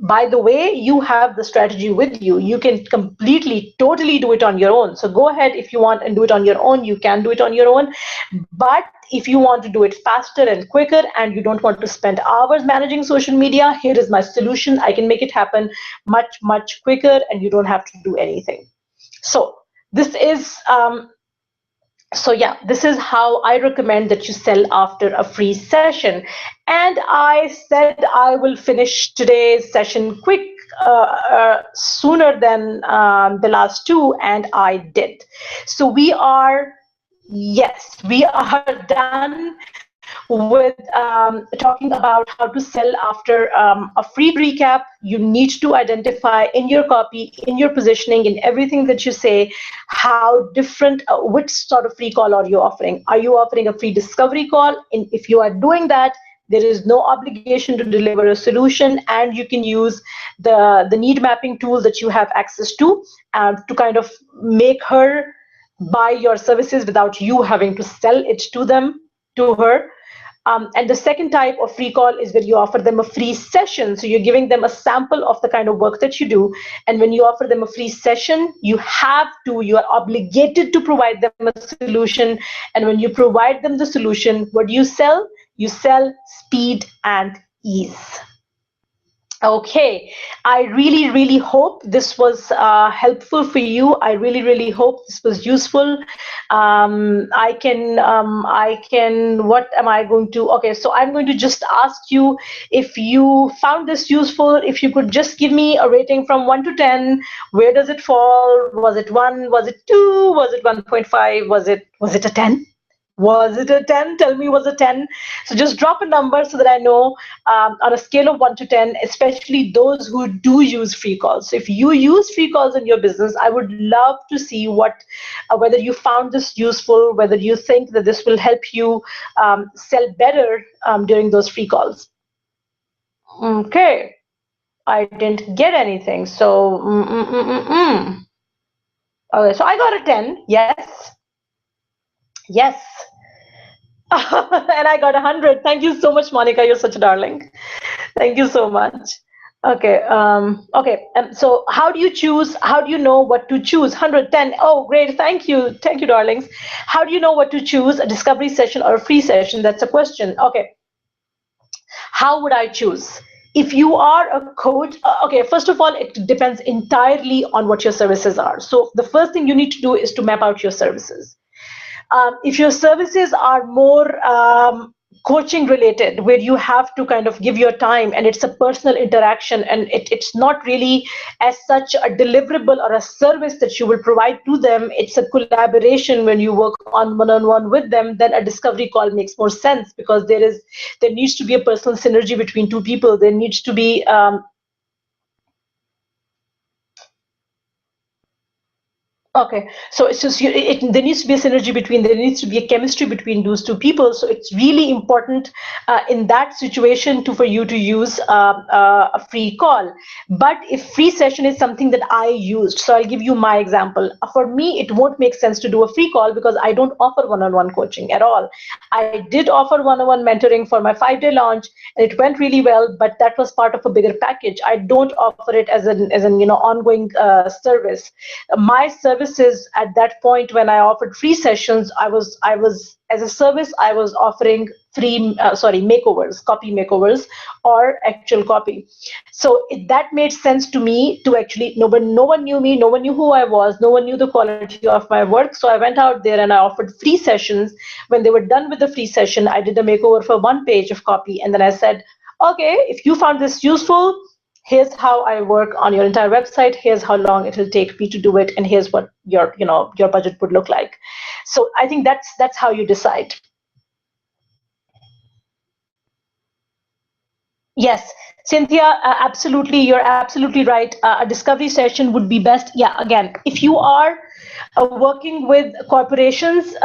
by the way, you have the strategy with you. You can completely, totally do it on your own. So go ahead, if you want and do it on your own, you can do it on your own. But if you want to do it faster and quicker, and you don't want to spend hours managing social media, here is my solution. I can make it happen much, much quicker, and you don't have to do anything. So this is this is how I recommend that you sell after a free session. And I said I will finish today's session quick, sooner than the last two, and I did. So we are done with talking about how to sell after a free recap. You need to identify in your copy, in your positioning, in everything that you say, how different, which sort of free call are you offering? Are you offering a free discovery call? And if you are doing that, there is no obligation to deliver a solution, and you can use the need mapping tool that you have access to kind of make her buy your services without you having to sell it to her. And the second type of free call is where you offer them a free session. So you're giving them a sample of the kind of work that you do. And when you offer them a free session, you are obligated to provide them a solution. And when you provide them the solution, what do you sell? You sell speed and ease. Okay, I really, really hope this was helpful for you. I really, really hope this was useful. What am I going to, okay, so I'm going to just ask you, if you found this useful, if you could just give me a rating from 1 to 10, where does it fall? Was it 1? Was it 2? Was it 1.5? Was it a 10? Was it a 10? Tell me, was it 10? So just drop a number so that I know, on a scale of 1 to 10, especially those who do use free calls. So if you use free calls in your business, I would love to see whether you found this useful, whether you think that this will help you sell better during those free calls. Okay, I didn't get anything. So, Okay, so I got a 10. Yes. Yes. And I got 100. Thank you so much, Monica. You're such a darling. Thank you so much. Okay. So how do you choose? How do you know what to choose? 110. Oh, great. Thank you. Thank you, darlings. How do you know what to choose? A discovery session or a free session? That's a question. Okay. How would I choose? If you are a coach, okay, first of all, it depends entirely on what your services are. So the first thing you need to do is to map out your services. If your services are more coaching related, where you have to kind of give your time and it's a personal interaction, and it's not really as such a deliverable or a service that you will provide to them, it's a collaboration when you work on one-on-one with them, then a discovery call makes more sense, because there needs to be a personal synergy between two people. There needs to be Okay, so it's just there needs to be a synergy between, there needs to be a chemistry between those two people. So it's really important in that situation for you to use a free call. But if free session is something that I used, so I'll give you my example. For me, it won't make sense to do a free call because I don't offer one-on-one coaching at all. I did offer one-on-one mentoring for my 5-day launch, and it went really well. But that was part of a bigger package. I don't offer it as an ongoing service. My services at that point, when I offered free sessions, I was as a service, I was offering free makeovers, copy makeovers, or actual copy. So that made sense to me to actually, no one knew me, no one knew who I was, no one knew the quality of my work. So I went out there and I offered free sessions. When they were done with the free session, I did a makeover for one page of copy, and then I said, okay, if you found this useful, here's how I work on your entire website, here's how long it will take me to do it, and here's what your budget would look like. So I think that's how you decide. Yes, Cynthia, absolutely. You're absolutely right. A discovery session would be best. Yeah, again, if you are working with corporations,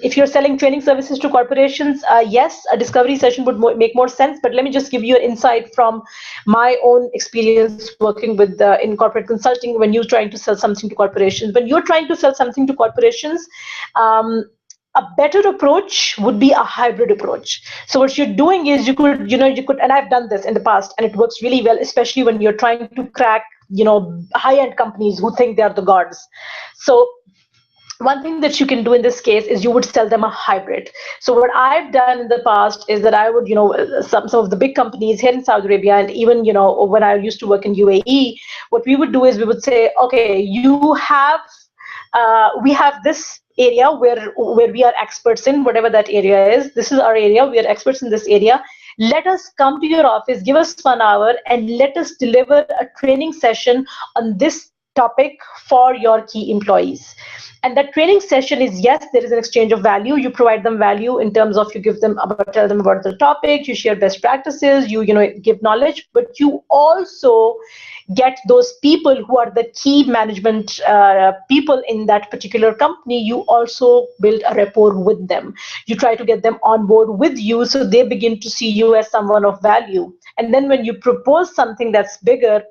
if you're selling training services to corporations, yes, a discovery session would make more sense. But let me just give you an insight from my own experience working with in corporate consulting. When you're trying to sell something to corporations, when you're trying to sell something to corporations, a better approach would be a hybrid approach. So what you're doing is you could, and I've done this in the past, and it works really well, especially when you're trying to crack high-end companies who think they are the gods. So one thing that you can do in this case is you would sell them a hybrid. So what I've done in the past is that I would, some of the big companies here in Saudi Arabia, and even when I used to work in UAE, what we would do is we would say, okay, we have this area where we are experts in whatever that area is. This is our area. We are experts in this area. Let us come to your office, give us 1 hour, and let us deliver a training session on this topic for your key employees. And that training session is, yes, there is an exchange of value. You provide them value in terms of, you tell them about the topic, you share best practices, you give knowledge, but you also get those people who are the key management people in that particular company. You also build a rapport with them. You try to get them on board with you, so they begin to see you as someone of value. And then when you propose something that's bigger,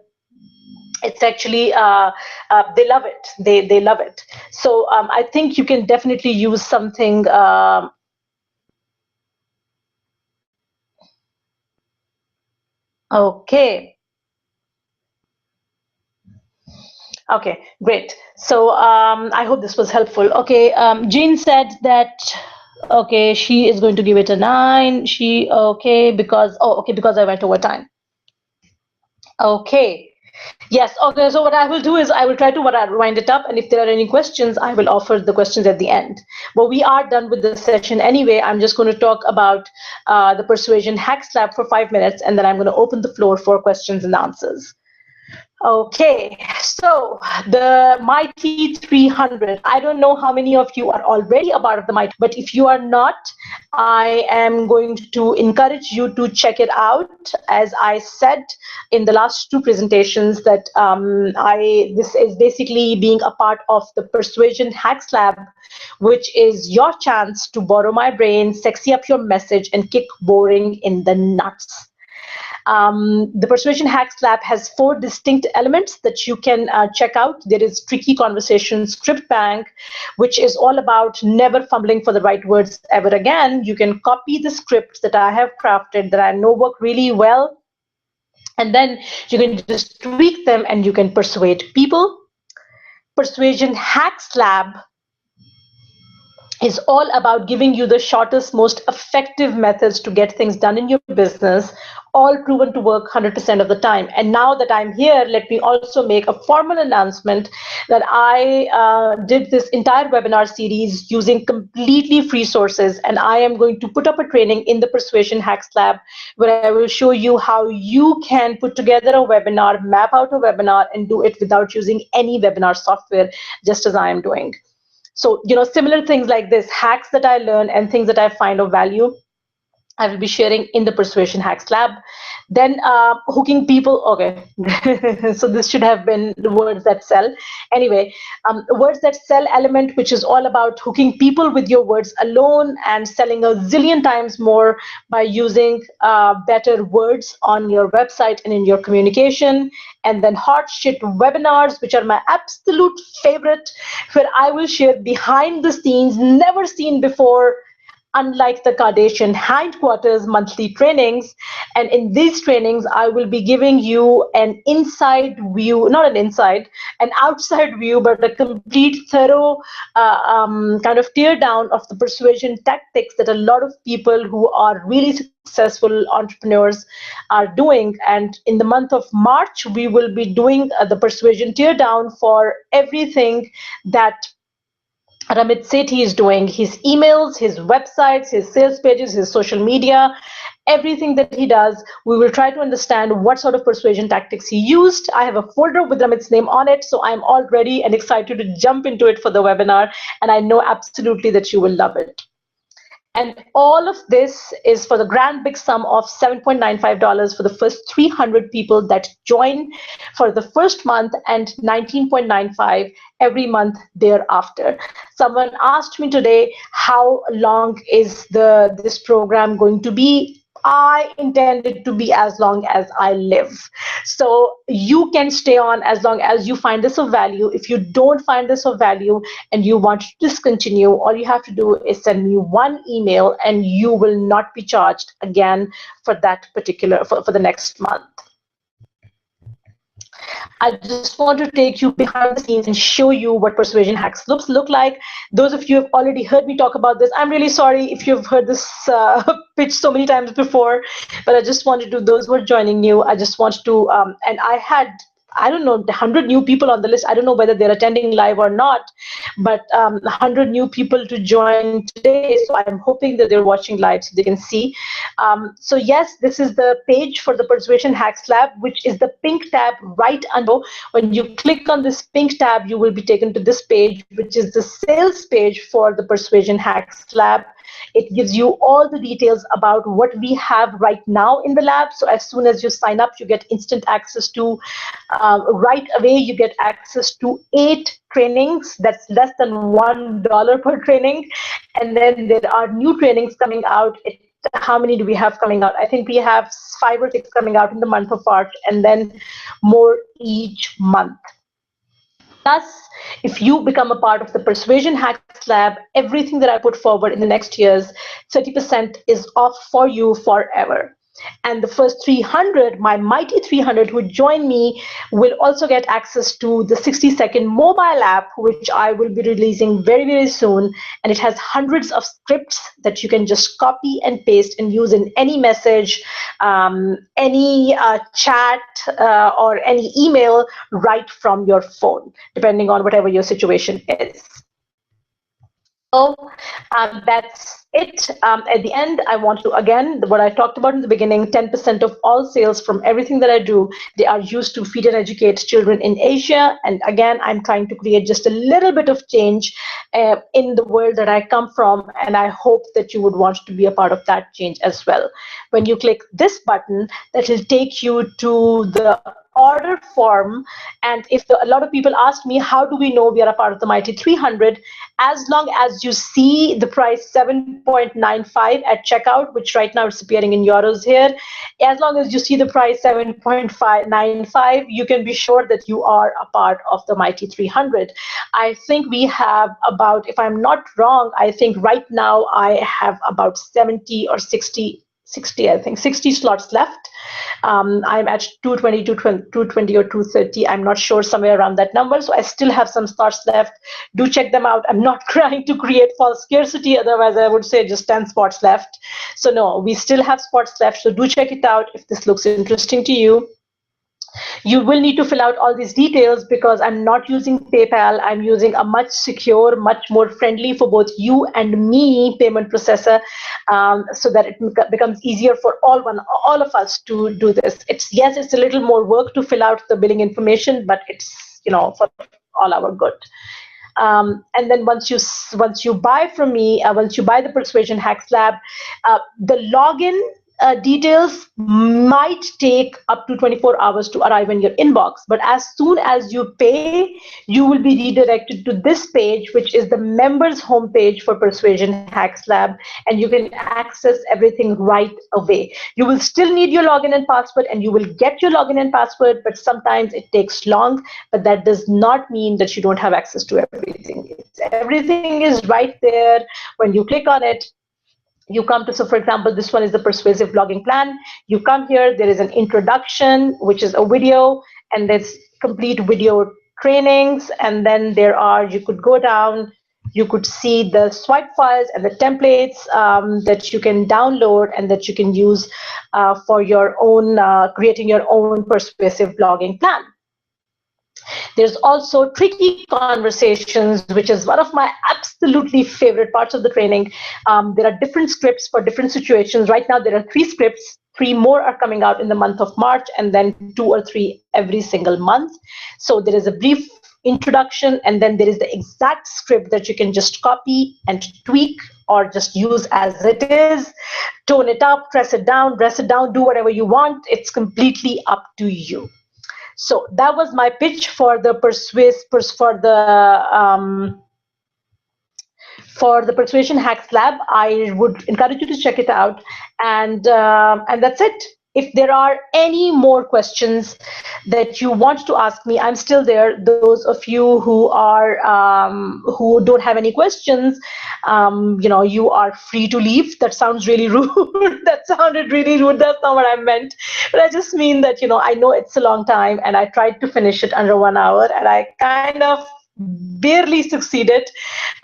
it's actually they love it. They love it. So I think you can definitely use something. Okay. Okay, great. So I hope this was helpful. Okay, Jean said that, okay, she is going to give it a 9. Because I went over time. Okay. Yes. Okay. So what I will do is I will try to wind it up, and if there are any questions, I will offer the questions at the end. But we are done with the session anyway. I'm just going to talk about the Persuasion Hacks Lab for 5 minutes, and then I'm going to open the floor for questions and answers. Okay, so the Mighty 300. I don't know how many of you are already a part of the Mighty, but if you are not, I am going to encourage you to check it out. As I said in the last 2 presentations, that this is basically being a part of the Persuasion Hacks Lab, which is your chance to borrow my brain, sexy up your message, and kick boring in the nuts. The Persuasion Hacks Lab has 4 distinct elements that you can check out. There is Tricky Conversation Script Bank, which is all about never fumbling for the right words ever again. You can copy the scripts that I have crafted that I know work really well, and then you can just tweak them and you can persuade people. Persuasion Hacks Lab is all about giving you the shortest, most effective methods to get things done in your business, all proven to work 100% of the time. And now that I'm here, let me also make a formal announcement that I did this entire webinar series using completely free sources, and I am going to put up a training in the Persuasion Hacks Lab where I will show you how you can put together a webinar, map out a webinar, and do it without using any webinar software, just as I am doing. So, similar things like this, hacks that I learn and things that I find of value, I will be sharing in the Persuasion Hacks Lab. Then hooking people. Okay, so this should have been the words that sell. Anyway, words that sell element, which is all about hooking people with your words alone and selling a zillion times more by using better words on your website and in your communication. And then hot shit webinars, which are my absolute favorite, where I will share behind the scenes, never seen before, unlike the Kardashian headquarters monthly trainings. And in these trainings, I will be giving you an inside view, not an inside, an outside view, but a complete, thorough kind of tear down of the persuasion tactics that a lot of people who are really successful entrepreneurs are doing. And in the month of March, we will be doing the persuasion tear down for everything that Ramit Sethi is doing, his emails, his websites, his sales pages, his social media, everything that he does. We will try to understand what sort of persuasion tactics he used. I have a folder with Ramit's name on it, so I'm all ready and excited to jump into it for the webinar, and I know absolutely that you will love it. And all of this is for the grand big sum of $7.95 for the first 300 people that join for the first month, and $19.95 every month thereafter. Someone asked me today, how long is this program going to be? I intend it to be as long as I live. So you can stay on as long as you find this of value. If you don't find this of value and you want to discontinue, all you have to do is send me one email and you will not be charged again for that particular, for the next month. I just want to take you behind the scenes and show you what persuasion hacks look like. Those of you who have already heard me talk about this, I'm really sorry if you've heard this pitch so many times before, but I just wanted to, those who are joining new, I just want to, and I had, I don't know, 100 new people on the list. I don't know whether they're attending live or not, but 100 new people to join today. So I'm hoping that they're watching live so they can see. So yes, this is the page for the Persuasion Hacks Lab, which is the pink tab right under. When you click on this pink tab, you will be taken to this page, which is the sales page for the Persuasion Hacks Lab. It gives you all the details about what we have right now in the lab. So as soon as you sign up, you get instant access to, right away, you get access to 8 trainings. That's less than $1 per training. And then there are new trainings coming out. How many do we have coming out? I think we have 5 or 6 coming out in the month of March, and then more each month. Plus, if you become a part of the Persuasion Hacks Lab, everything that I put forward in the next years, 30% is off for you forever. And the first 300, my mighty 300 who join me, will also get access to the 60-second mobile app, which I will be releasing very, very soon. And it has hundreds of scripts that you can just copy and paste and use in any message, any chat, or any email right from your phone, depending on whatever your situation is. So that's it. At the end, I want to, again, what I talked about in the beginning, 10% of all sales from everything that I do, they are used to feed and educate children in Asia. And again, I'm trying to create just a little bit of change in the world that I come from. And I hope that you would want to be a part of that change as well. When you click this button, that will take you to the order form. And if a lot of people ask me, how do we know we are a part of the mighty 300? As long as you see the price 7.95 at checkout, which right now is appearing in euros here, as long as you see the price 7.95, you can be sure that you are a part of the mighty 300. I think we have about, if I'm not wrong, I think right now I have about 70 or 60 60, I think, 60 slots left. I'm at 220, 220 or 230. I'm not sure, somewhere around that number. So I still have some slots left. Do check them out. I'm not trying to create false scarcity. Otherwise, I would say just 10 spots left. So no, we still have spots left. So do check it out if this looks interesting to you. You will need to fill out all these details because I'm not using PayPal. I'm using a much secure, much more friendly for both you and me payment processor, so that it becomes easier for all of us to do this. Yes, it's a little more work to fill out the billing information, but it's for all our good. And then once you buy from me, once you buy the Persuasion Hacks Lab, the login details might take up to 24 hours to arrive in your inbox. But as soon as you pay, you will be redirected to this page, which is the members homepage for Persuasion Hacks Lab, and you can access everything right away. You will still need your login and password, and you will get your login and password, but sometimes it takes long. But that does not mean that you don't have access to everything. Everything is right there. When you click on it, you come to, so for example, this one is the persuasive blogging plan. You come here, there is an introduction, which is a video, and there's complete video trainings. And then you could go down, you could see the swipe files and the templates that you can download and that you can use for your own, creating your own persuasive blogging plan. There's also tricky conversations, which is one of my absolutely favorite parts of the training. There are different scripts for different situations. Right now, there are 3 scripts. 3 more are coming out in the month of March, and then 2 or 3 every single month. So there is a brief introduction, and then there is the exact script that you can just copy and tweak or just use as it is, tone it up, dress it down, do whatever you want. It's completely up to you. So that was my pitch for the Persuasion Hacks Lab. I would encourage you to check it out, and that's it. If there are any more questions that you want to ask me, I'm still there. Those of you who don't have any questions, you are free to leave. That sounds really rude. That sounded really rude. That's not what I meant. But I just mean that, I know it's a long time, and I tried to finish it under 1 hour, and I kind of barely succeeded.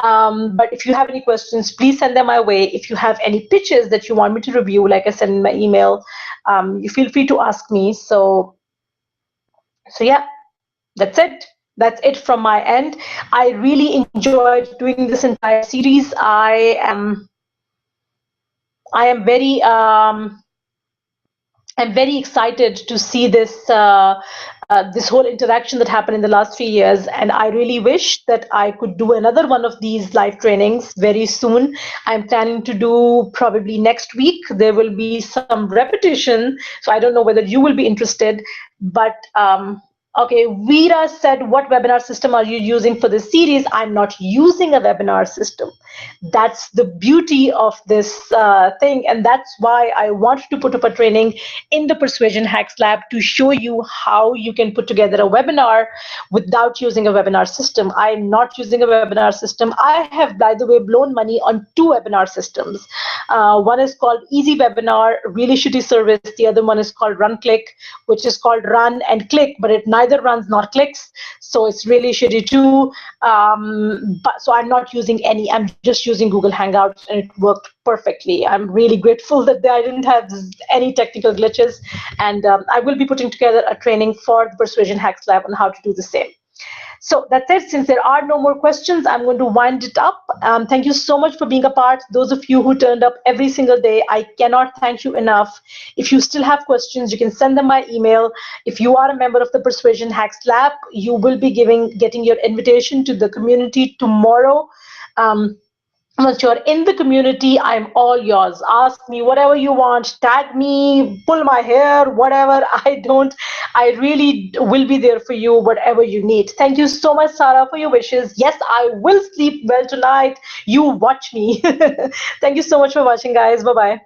But if you have any questions, please send them my way. If you have any pitches that you want me to review, like I said in my email, you feel free to ask me. So yeah, that's it. That's it from my end. I really enjoyed doing this entire series. I am very I'm very excited to see this this whole interaction that happened in the last 3 years, and I really wish that I could do another one of these live trainings very soon. I'm planning to do probably next week. There will be some repetition, so I don't know whether you will be interested, but okay, Veera said, what webinar system are you using for this series? I'm not using a webinar system. That's the beauty of this thing, and that's why I want to put up a training in the Persuasion Hacks Lab to show you how you can put together a webinar without using a webinar system. I'm not using a webinar system. I have, by the way, blown money on 2 webinar systems. One is called Easy Webinar, really shitty service. The other one is called Run Click, which is called Run and Click, but it neither runs nor clicks, so it's really shitty too. So I'm not using any. I'm just using Google Hangouts, and it worked perfectly. I'm really grateful that I didn't have any technical glitches, and I will be putting together a training for the Persuasion Hacks Lab on how to do the same. So that's it. Since there are no more questions, I'm going to wind it up. Thank you so much for being a part. Those of you who turned up every single day, I cannot thank you enough. If you still have questions, you can send them by email. If you are a member of the Persuasion Hacks Lab, you will be getting your invitation to the community tomorrow. Once you're in the community, I'm all yours. Ask me whatever you want, tag me, pull my hair, whatever. I really will be there for you, whatever you need. Thank you so much, Sarah, for your wishes. Yes, I will sleep well tonight. You watch me. Thank you so much for watching, guys. Bye-bye.